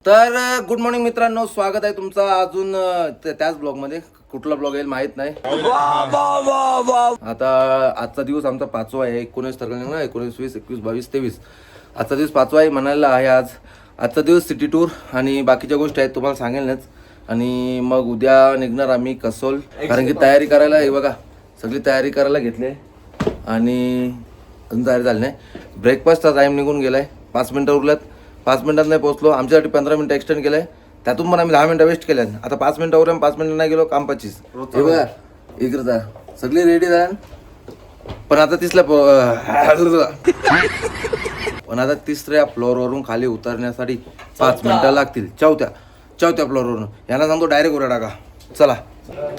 तर good morning मित्रांनो, स्वागत आहे तुमचं अजून त्याच ब्लॉगमध्ये. कुठला ब्लॉग येईल माहित नाही. आता आजचा दिवस आमचा 5वा आहे. 19 तारखेला 19, 20, 21, 22, 23 आजचा दिवस 5वा आहे म्हणायला आहे. आजचा दिवस सिटी टूर आणि बाकीच्या गोष्टी आहेत तुम्हाला सांगेलच. आणि मग उद्या निघणार आम्ही कसोल, कारण की तयारी करायला हे बघा सगळी तयारी करायला घेतली आणि अजून तयारी झाली नाही. ब्रेकफास्टचा टाईम निघून गेलाय. 5 मिनिटं उरल्यात. 5 मिनिटात नाही पोहोचलो. आमच्यासाठी 15 मिनिटं एक्सटेंड केलंय. त्यातून पण आम्ही 10 मिनिटं वेस्ट केल्या. आता 5 मिनिटावर 5 मिनिटं नाही गेलो, काम 25. हे बघा इकडे जा सगळी रेडी झाली. पण आता तिसऱ्या फ्लोअरवरून खाली उतरण्यासाठी 5 मिनिटं लागतील. चौथ्या फ्लोअरवरून यांना सांगतो डायरेक्ट उड्या टाका. चला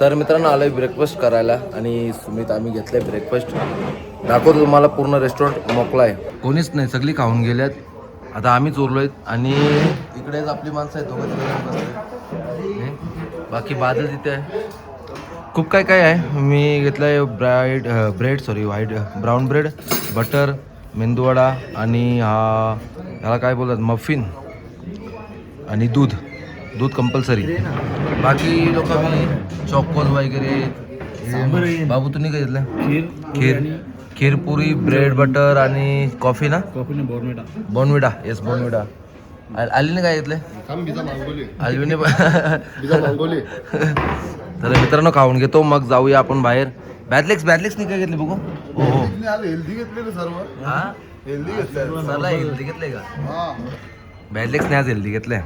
तर मित्रांनो, आलोय ब्रेकफास्ट करायला आणि सुमित आम्ही घेतलंय ब्रेकफास्ट. दाखवतो तुम्हाला. पूर्ण रेस्टॉरंट मोकळा आहे, कोणीच नाही, सगळी खाऊन गेल्यात. आता आम्हीच उरलोय आणि इकडेच आपली माणसं आहेत दोघं. बाकी बादल तिथे आहे. खूप काय आहे. मी घेतलंय white brown bread, butter, medu vada आणि ह्याला काय बोलतात मफिन आणि दूध कंपल्सरी. बाकी लोक मी चॉकोज वगैरे. बाबू तुम्ही काय घेतलं? खीरपुरी, ब्रेड, बटर आणि कॉफी ना. बॉर्नविटा. Yes Bournvita. आलीने काय घेतलंय? आलवीने तर मित्रांनो खाऊन घेतो, मग जाऊया आपण बाहेर. बॅदलेक्स काय घेतले बघू. हो हेल्दी घेतले सर्व. हेल्दी घेतलंय का? बॅदलेक्स नाही आज हेल्दी घेतलंय.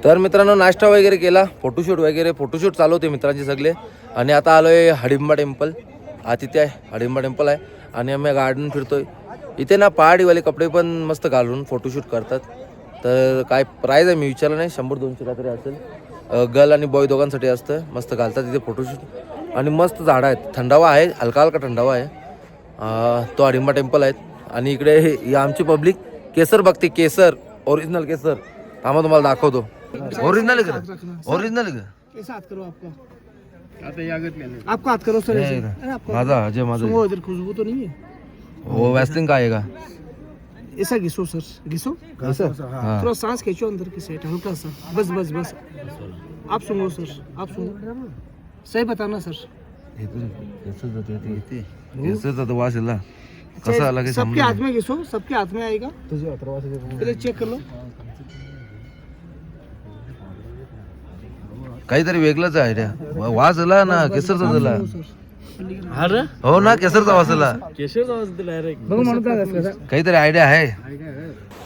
तर मित्रांनो नाश्ता वगैरे केला, फोटोशूट चालू होते मित्रांचे सगळे. आणि आता आलोय हडिंबा टेम्पल. तिथे आहे हडिंबा टेम्पल आहे आणि आम्ही गार्डन फिरतोय. इथे ना पहाडीवाले कपडे पण मस्त घालून फोटोशूट करतात. तर काय प्राईज आहे मी विचारलं नाही, 100-200 काहीतरी असेल. गर्ल आणि बॉय दोघांसाठी असतं. मस्त घालतात इथे फोटोशूट आणि मस्त झाडं आहेत. थंडावा आहे, हलका थंडावा आहे. तो हडिंबा टेम्पल आहेत. आणि इकडे ही आमची पब्लिक केसर बघते. केसर ओरिजिनल केसर. थांबा तुम्हाला दाखवतो. ओरिजिनल का? आपका हाथ करो सर. माझा अजय माझा इधर खुशबू तो नहीं है. वो वैसलिन का आएगा. ऐसा घिसो सर, घिसो. थोड़ा सांस खींचो अंदर की साइड, हल्का सा. बस. आप सुनो सर, आप सुनो. सही बताना सर. वास इला कसा आला काही सबके हाथ में घिसो, सबके हाथ में आएगा. पहले चेक कर लो. काहीतरी वेगळंच आहे रे. वास आला ना केसरचा दिला. हो ना केसरचा वास आला. काहीतरी आयडिया आहे.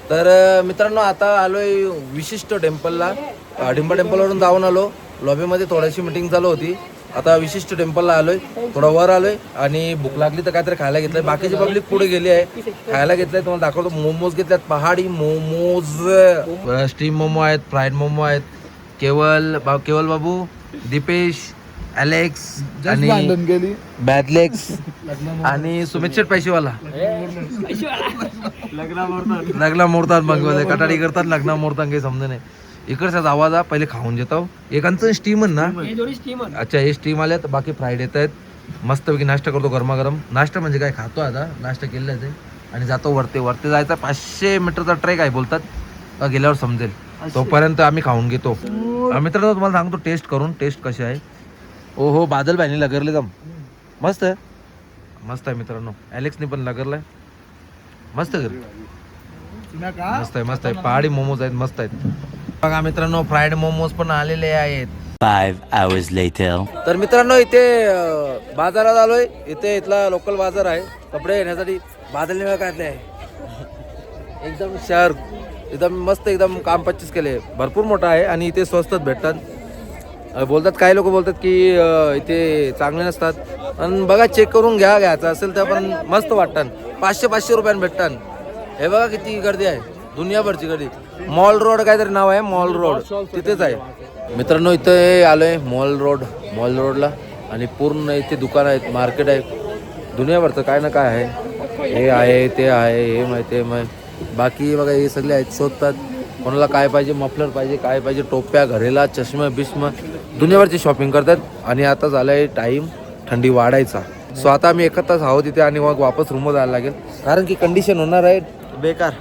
तर मित्रांनो आता आलोय विशिष्ट टेम्पलला. हडिंबा टेम्पलवरून जाऊन आलो. लॉबीमध्ये थोडीशी मीटिंग चालू होती. आता विशिष्ट टेम्पलला आलोय. थोडं वर आलोय आणि भूक लागली तर काहीतरी खायला घेतलंय. बाकीची पब्लिक पुढे गेली आहे, खायला घेतलंय. तुम्हाला दाखवतो. मोमोज घेतल्यात, पहाडी मोमोज. स्टीम मोमो आहेत, फ्राईड मोमो आहेत. केवल बाबू, दीपेश, अलेक्स आणि बॅदलेक्स आणि सुमित शेट पैसेवाला. लग्न मोडतात मग कटाडी करतात. लग्न मोडतात काही समजा नाही. इकडचाच आवाज हा. पहिले खाऊन घेतो. एकांचं स्टीमन ना. अच्छा हे स्टीम आल्यात, बाकी फ्राईड येत आहेत. मस्तपैकी नाश्ता करतो गरमागरम. नाश्ता म्हणजे काय खातो आता. नाश्ता केलेला आहे आणि जातो वरती जायचा. 500 मीटरचा ट्रेक आहे बोलतात. गेल्यावर समजेल. तोपर्यंत आम्ही खाऊन घेतो. मित्रांनो तुम्हाला सांगतो टेस्ट कशी आहे. हो बादल भाईने लगरले दम. मस्त आहे मित्रांनो. ॲलेक्सने पण लगरलाय. मस्त आहे. पहाडी मोमोज आहेत, मस्त आहेत. बघा मित्रांनो फ्राईड मोमोज पण आलेले आहेत. 5 hours later. तर मित्रांनो इथे बाजारात आलोय. इथला लोकल बाजार आहे कपडे घेण्यासाठी. बादलने काढले आहे एकदम शहर. एकदम मस्त, एकदम काम 25 केले. भरपूर मोठा आहे आणि इथे स्वस्तात भेटतात. बोलतात काही लोक बोलतात की इथे चांगले नसतात. आणि बघा चेक करून घ्यायचं असेल तर पण मस्त वाटतात. 500 रुपयाने भेटतात. हे बघा किती गर्दी आहे, दुनियाभरची गर्दी. मॉल रोड काहीतरी नाव आहे, मॉल रोड तिथेच आहे. मित्रांनो इथे आलोय मॉल रोडला आणि पूर्ण इथे दुकान आहेत, मार्केट आहे. दुनियाभरचं काय ना काय आहे. हे आहे ते आहे, हे माहिती आहे. बाकी बघा हे सगळे आहेत, शोधतात कोणाला काय पाहिजे. मफलर पाहिजे, काय पाहिजे, टोप्या, घरेला, चष्मा बिष्मा, दुनियाभरची शॉपिंग करतात. आणि आता झालाय टाईम थंडी वाढायचा. सो आता आम्ही 1 तास आहोत तिथे आणि मग वापस रूमवर जायला लागेल, कारण की कंडिशन होणार आहे बेकार.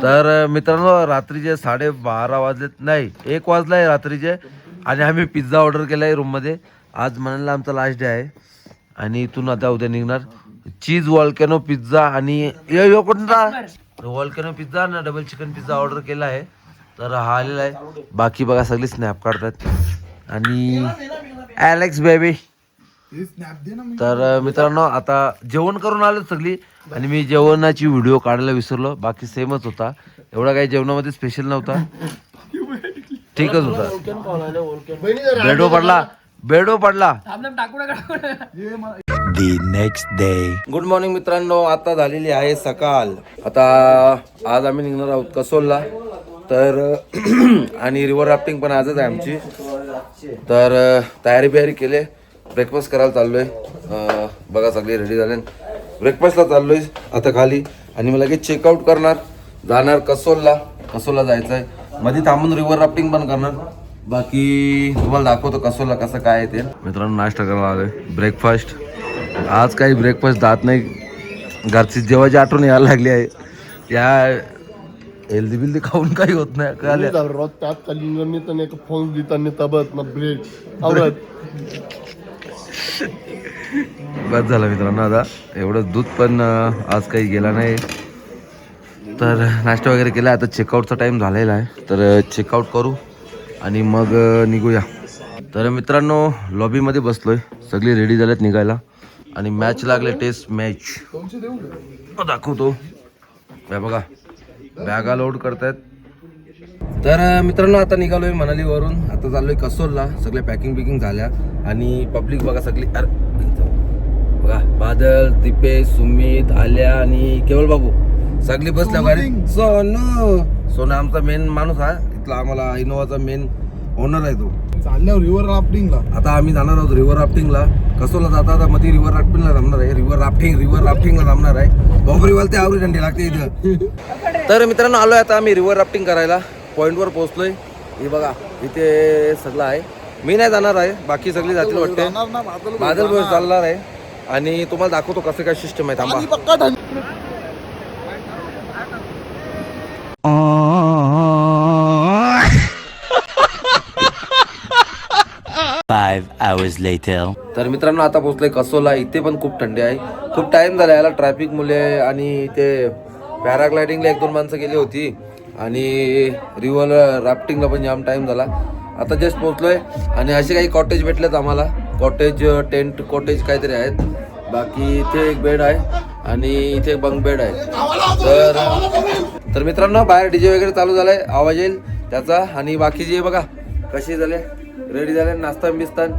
तर मित्रांनो रात्रीचे 12:30 वाजलेत, नाही 1 वाजलाय रात्रीचे, आणि आम्ही पिझ्झा ऑर्डर केलाय रूममध्ये. आज म्हणाला आमचा लास्ट डे आहे आणि इथून आता उद्या निघणार. चीज वॉल्कॅनो पिझ्झा आणि कोणता वॉल्कॅनो पिझ्झा ना डबल चिकन पिझ्झा ऑर्डर केला आहे. तर हा आलेला आहे. बाकी बघा सगळी स्नॅप काढतात आणि ॲलेक्स बेबी. तर मित्रांनो आता जेवण करून आलो सगळी, आणि मी जेवणाची व्हिडिओ काढायला विसरलो. बाकी सेमच होता, एवढा काही जेवणामध्ये स्पेशल नव्हता, ठीकच होता. बेडो पडला. The next day. Good morning मित्रांनो, आता झालेली आहे सकाळ. आता आज आम्ही निघणार आहोत कसोलला. तर आणि रिव्हर राफ्टिंग पण आजच आहे आमची. तर तयारी बियारी केले, ब्रेकफास्ट करायला चाललोय. बघा सगळे रेडी झाले, ब्रेकफास्टला चाललोय आता खाली, आणि मला लगेच चेकआउट करणार, जाणार कसोलला जायचं आहे. मध्ये थांबून रिव्हर राफ्टिंग पण करणार. बाकी तुम्हाला दाखवतो कसोलला कसं काय आहे ते. मित्रांनो नाश्ता करायला आलोय, ब्रेकफास्ट. आज काही ब्रेकफास्ट जात नाही, घरची जेवायची आठवण यायला लागली आहे. या हेल्दी बिल्दी खाऊन काही होत नाही. बस झालं मित्रांनो, आता एवढं दूध पण आज काही गेला नाही. तर नाश्ता वगैरे केला, आता चेकआउटचा टाइम झालेला आहे. तर चेकआउट करू आणि मग निघूया. तर मित्रांनो लॉबीमध्ये बसलोय, सगळे रेडी झालेत निघायला, आणि मॅच लागले, टेस्ट मॅच दाखवतो. बघा बॅगा लोड करतायत. तर मित्रांनो आता निघालोय मनालीवरून, आता चाललोय कसोलला. सगळे पॅकिंग बिकिंग झाल्या, आणि पब्लिक बघा सगळी. बघा बादल, दीपेश, सुमित, आल्या आणि केवळ बाबू सगळी बसल्या गाडीत. सोनू आमचा मेन माणूस हा इथला, आम्हाला इनोवाचा मेन ओनर आहे तो. चालल्यावर रिव्हर राफ्टिंगला आता आम्ही जाणार आहोत रिव्हर राफ्टिंगला. कसोला जाता आता मध्ये रिव्हर राफ्टिंगला थांबणार आहे. रिव्हर राफ्टिंगला थांबणार आहे. बाबरीवाल ते आवरी थंडी लागते इथं. तर मित्रांनो आलोय आता आम्ही रिव्हर राफ्टिंग करायला. पॉईंटवर पोहोचलोय. हे बघा इथे सगळं आहे. मी नाही जाणार आहे, बाकी सगळी जातील वाटते. बादल भाऊ चालणार आहे, आणि तुम्हाला दाखवतो कसं काय सिस्टम आहे. थांबा. 5 hours later. तर मित्रांनो आता पोहोचलोय कसोला. इथे पण खूप थंडी आहे, खूप टाइम झाला याला ट्रॅफिक मुले, आणि इथे पॅराग्लायडिंगला 1-2 माणसं गेली होती, आणि रिव्हर राफ्टिंगला पण जाम टाइम झाला. आता जस्ट पोहोचलोय, आणि असे काही कॉटेज भेटलेत आम्हाला. कॉटेज, टेंट कॉटेज काहीतरी आहेत. बाकी इथे एक बेड आहे, आणि इथे एक बंक बेड आहे. तर मित्रांनो बाहेर डीजे वगैरे चालू झालाय, आवाज येईल त्याचा. आणि बाकीचे बघा कसे झाले, रेडी झाले, नाश्ता बिस्तान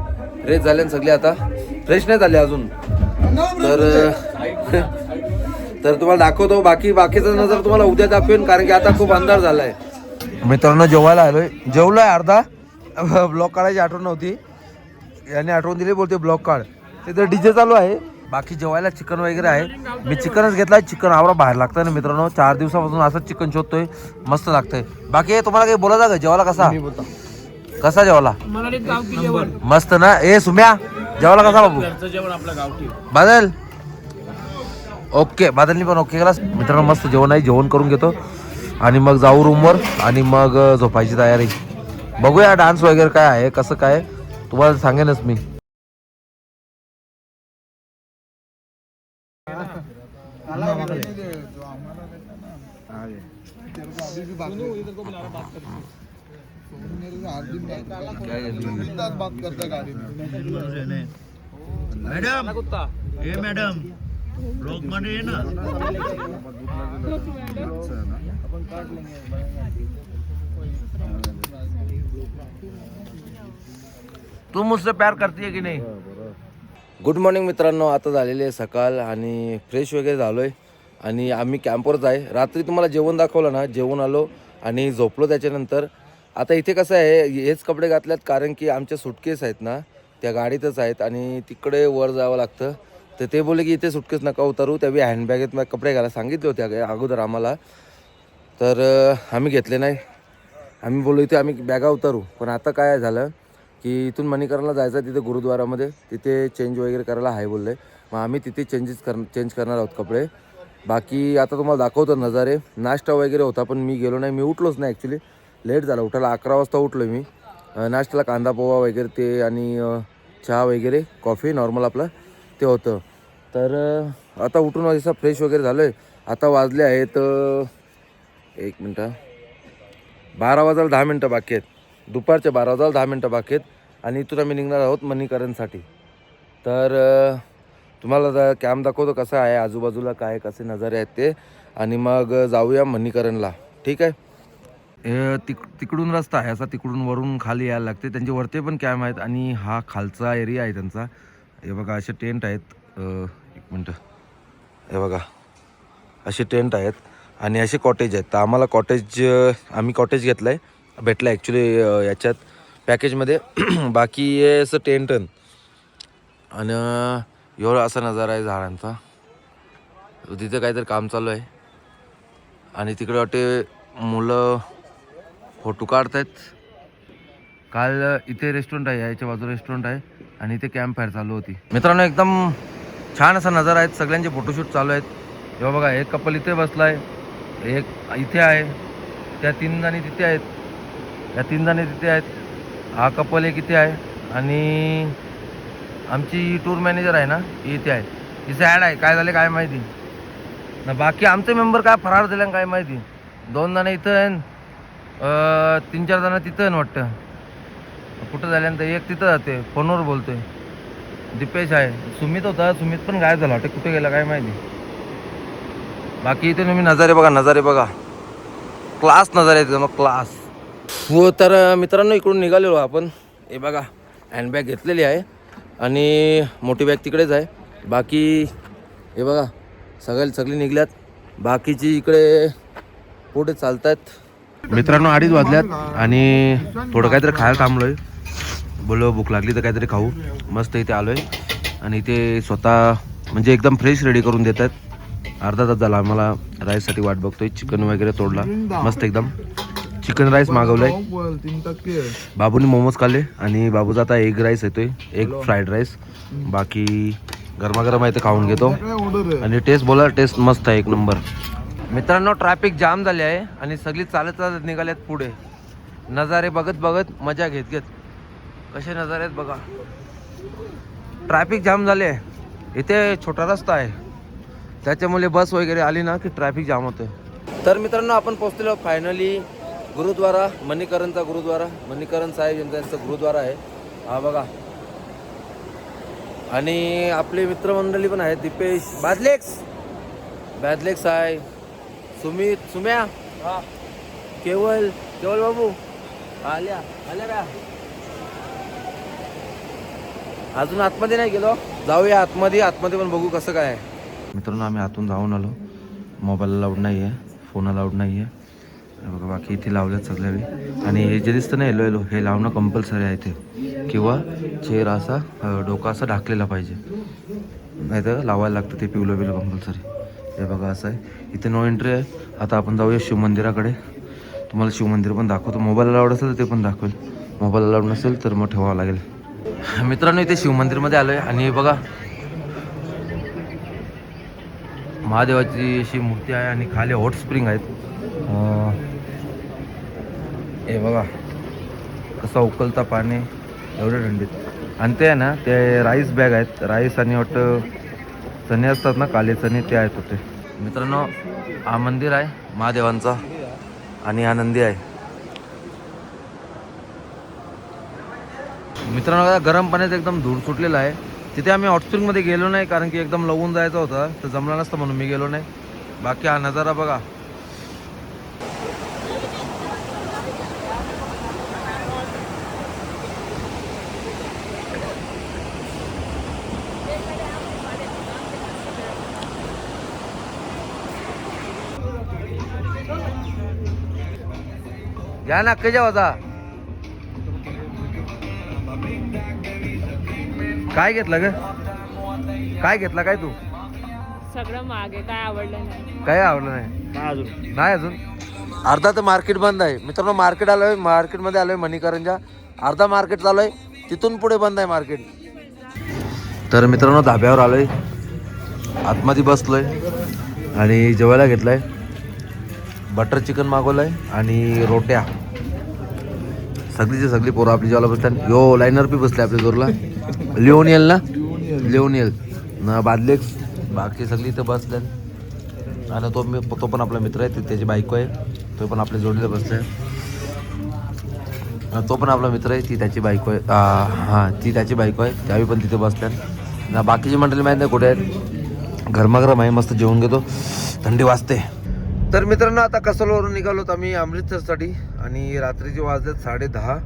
फ्रेश झाले सगळे. आता फ्रेश नाही झाले अजून. तर तुम्हाला दाखवतो, बाकीचं नजर तुम्हाला उद्या दाखवेन, कारण की आता खूप अंधार झालाय. मित्रांनो जेवायला आलोय, जेवलोय अर्धा. ब्लॉग काढायची आठवण नव्हती, याने आठवण दिली, बोलते ब्लॉग काढ. तिथे डीजे चालू आहे. बाकी जेवायला चिकन वगैरे आहे. मी चिकनच घेतलाय. चिकन आवडा बाहेर लागतं ना मित्रांनो, 4 दिवसापासून असंच चिकन शोधतोय, मस्त लागतंय. बाकी तुम्हाला काही बोलायचं का जेवायला? कसा जेवायला? मस्त ना. ए सुम्या जेवायला कसा बाबू? बादल ओके, बादलनी पण ओके केला. मित्रांनो मस्त जेवण आहे, जेवण करून घेतो आणि मग जाऊ रूमवर, आणि मग झोपायची तयारी. बघूया डान्स वगैरे काय आहे, कसं काय तुम्हाला सांगेनच मी. मैडम ब्लॉग मध्ये ये ना. तू मुझसे प्यार करती है की नाही? गुड मॉर्निंग मित्रांनो, आता झालेली आहे सकाळ, आणि फ्रेश वगैरे झालोय, आणि आम्ही कॅम्पवरच आहे. रात्री तुम्हाला जेवण दाखवलं ना, जेवण आलो आणि झोपलो. त्याच्यानंतर आता इथे कसं आहे, हेच कपडे घातलेत, कारण की आमच्या सुटकेस आहेत ना त्या गाडीतच आहेत, आणि तिकडे वर जावं लागतं. तर ते बोलले की इथे सुटकेस नका उतरू, त्यावेळी हँडबॅगेत मग कपडे घाला सांगितले होते अगोदर आम्हाला. तर आम्ही घेतले नाही. आम्ही बोललो इथे आम्ही बॅगा उतरू. पण आता काय झालं की इथून मणिकरणला जायचं, तिथे गुरुद्वारामध्ये तिथे चेंज वगैरे करायला आहे बोलले. मग आम्ही तिथे चेंज करणार आहोत कपडे. बाकी आता तुम्हाला दाखवतो नजारे. नाश्ता वगैरे होता पण मी गेलो नाही, मी उठलोच नाही ॲक्च्युली, लेट झाला उठायला. 11 वाजता उठलो मी. नाश्त्याला कांदा पोहा वगैरे ते आणि चहा वगैरे, कॉफी नॉर्मल आपलं ते होतं. तर आता उठून असं फ्रेश वगैरे झालो आहे. आता वाजले आहेत 1 मिनटं, 12 वाजायला 10 मिनटं बाकी आहेत. दुपारच्या 12 वाजायला 10 मिनटं बाकी आहेत. आणि इथून आम्ही निघणार आहोत मणीकरणसाठी. तर तुम्हाला कॅम्प दाखवतो कसा आहे, आजूबाजूला काय कसे नजारे आहेत ते, आणि मग जाऊया मणीकरणला. ठीक आहे. तिकडून रस्ता आहे असा, तिकडून वरून खाली यायला लागते. त्यांचे वरते पण कॅम्प आहेत आणि हा खालचा एरिया आहे त्यांचा. हे बघा असे टेंट आहेत. 1 मिनटं, हे बघा असे टेंट आहेत आणि असे कॉटेज आहेत. तर आम्हाला आम्ही कॉटेज घेतलं आहे, भेटलं ॲक्च्युली याच्यात पॅकेजमध्ये. बाकी हे असं टेंट आणि एवढा असा नजारा आहे झाडांचा. तिथे काहीतरी काम चालू आहे आणि तिकडे वाटते मुलं फोटो काढत आहेत. काल इथे रेस्टॉरंट आहे, याच्या बाजूला रेस्टॉरंट आहे आणि इथे कॅम्प फायर चालू होती. मित्रांनो एकदम छान असा नजारा आहे, सगळ्यांचे फोटोशूट चालू आहेत. तेव्हा बघा एक कपल इथे बसला आहे, एक इथे आहे, त्या 3 जणी तिथे आहेत, त्या 3 जणी तिथे आहेत, हा कपल एक इथे आहे आणि आमची टूर मॅनेजर आहे ना इथे आहे. तिचं ॲड आहे, काय झाले काय माहिती ना. बाकी आमचे मेंबर काय फरार झाले काय माहिती. 2 जण इथं आहे, 3-4 जण तिथं आहे वाटतं. कुठं झाल्यानंतर एक तिथं जाते, फोनवर बोलतोय. दीपेश आहे, सुमित होता, सुमित पण गायब झाला वाटतं, कुठे गेला काय माहिती. बाकी इथे तुम्ही नजारे बघा, क्लास नजारे आहेत मग क्लास. हो तर मित्रांनो इकडून निघालेलो आपण. हे बघा हँडबॅग घेतलेली आहे आणि मोठी बॅग तिकडेच आहे. बाकी हे बघा सगळी निघल्यात, बाकीची इकडे पुढे चालत आहेत. मित्रांनो 2:30 वाजल्यात आणि थोडं काहीतरी खायला थांबलोय. बोलो भूक लागली तर काहीतरी खाऊ. मस्त इथे आलोय आणि इथे स्वतः म्हणजे एकदम फ्रेश रेडी करून देतात. अर्धा तास झाला आम्हाला राईससाठी वाट बघतोय. चिकन वगैरे तोडला मस्त एकदम. चिकन राईस मागवलाय. बाबूने मोमोज खाल्ले आणि बाबूचा आता एग राईस येतोय, एग फ्राईड राईस. बाकी गरमागरम आहे ते खाऊन घेतो आणि टेस्ट मस्त आहे, 1 नंबर. मित्रांनो ट्रॅफिक जाम झाले आहे आणि सगळी चालत निघाल्यात पुढे. नजारे बघत मजा घेत कसे नजारे आहेत बघा. ट्रॅफिक जाम झाले, इथे छोटा रस्ता आहे त्याच्यामुळे बस वगैरे आली ना की ट्रॅफिक जाम होते. तर मित्रांनो आपण पोहोचलेलो फायनली गुरुद्वारा, मणीकरणचा गुरुद्वारा. मणीकरण साहेब यांचा गुरुद्वारा आहे हा बघा. आणि आपले मित्रमंडळी पण आहेत, दीपेश बॅदलेक्स आहे, सुमित, सुम्या, केवल बाबू आल्या बॅ. अजून आतमध्ये नाही गेलो, जाऊया आतमध्ये पण बघू कसं काय आहे. मित्रांनो आम्ही आतून जाऊन आलो. मोबाईल अलाउड नाही आहे, फोन अलाउड नाही आहे बघा. बाकी इथे लावलेत सगळे आणि हे जे दिसतं ना येलो हे लावणं कंपल्सरी आहे इथे, किंवा चेहरा असा डोका असा ढाकलेला पाहिजे, नाही तर लावायला लागतं ते पिवलं कंपल्सरी. हे बघा असं आहे. इथे नो एंट्री आहे. आता आपण जाऊया शिवमंदिराकडे. तुम्हाला शिवमंदिर पण दाखवतो. मोबाईल अलाउड असेल तर ते पण दाखवेल, मोबाईल अलाउड नसेल तर मग ठेवावं लागेल. मित्रांनो इथे शिवमंदिरमध्ये आलो आहे आणि बघा महादेवाची अशी मूर्ती आहे आणि खाली हॉट स्प्रिंग आहेत. हे बघा कसं उकलता पाणी एवढं थंडीत. आणि ते आहे ना ते राईस बॅग आहेत, राईस आणि वाटतं चणे असतात ना काले चणे ते आहेत होते. मित्रांनो हा मंदिर आहे महादेवांचा आणि हा नंदी आहे. मित्रांनो गरम पाण्यात एकदम धूर सुटलेला आहे. तिथे आम्ही हॉट स्प्रिंगमध्ये गेलो नाही कारण की एकदम लवून जायचं होतं तर जमलं नसतं म्हणून मी गेलो नाही. बाकी हा नजारा बघा. या ना अक्केच्या होता. काय घेतलं ग? काय घेतलं काय तू? सगळं मागे काय आवडलं नाही. काय आवडलं नाही? नाही अजून. अर्धा तर मार्केट बंद आहे. मित्रांनो मार्केटमध्ये आलोय मणीकरणच्या. अर्धा मार्केट चालू आहे, तिथून पुढे बंद आहे मार्केट. तर मित्रांनो धाब्यावर आलोय, आतमध्ये बसलोय आणि जेवायला घेतलं आहे बटर चिकन मागवलं आहे आणि रोट्या. सगळीची सगळी पोरं आपली जेवायला बसतात. यो लाईनर बी बसले आपल्या जोरला लिओनियल ना लिओनियल ना बादलेक्स बाकी सगळी इथं बसतात. आणि तो पण आपला मित्र आहे त्याची बायको आहे तो पण आपल्या जोडीला बसला आहे. तो पण आपला मित्र आहे ती त्याची बायको आहे हां ती त्याची बायको आहे त्यावेळी पण तिथे बसतात ना. बाकीची मंडळी माहीत नाही कुठे आहेत. गरमागरम आहे मस्त जेवण घेतो थंडी वाजते. तर मित्रांनो आता कसोलवरून निघालोत आम्ही अमृतसरसाठी आणि रात्रीचे वाजलेत 10:30.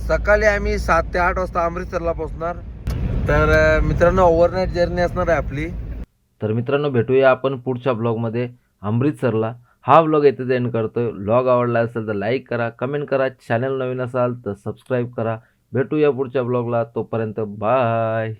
सकाळी आम्ही 7 ते 8 वाजता अमृतसरला पोहोचणार. तर मित्रांनो ओव्हरनाईट जर्नी असणार आहे आपली. तर मित्रांनो भेटूया आपण पुढच्या ब्लॉगमध्ये अमृतसरला. हा व्लॉग येथे एंड करतोय. व्लॉग आवडला असेल तर लाईक करा कमेंट करा. चॅनल नवीन असाल तर सबस्क्राईब करा. भेटूया पुढच्या ब्लॉगला. तोपर्यंत बाय.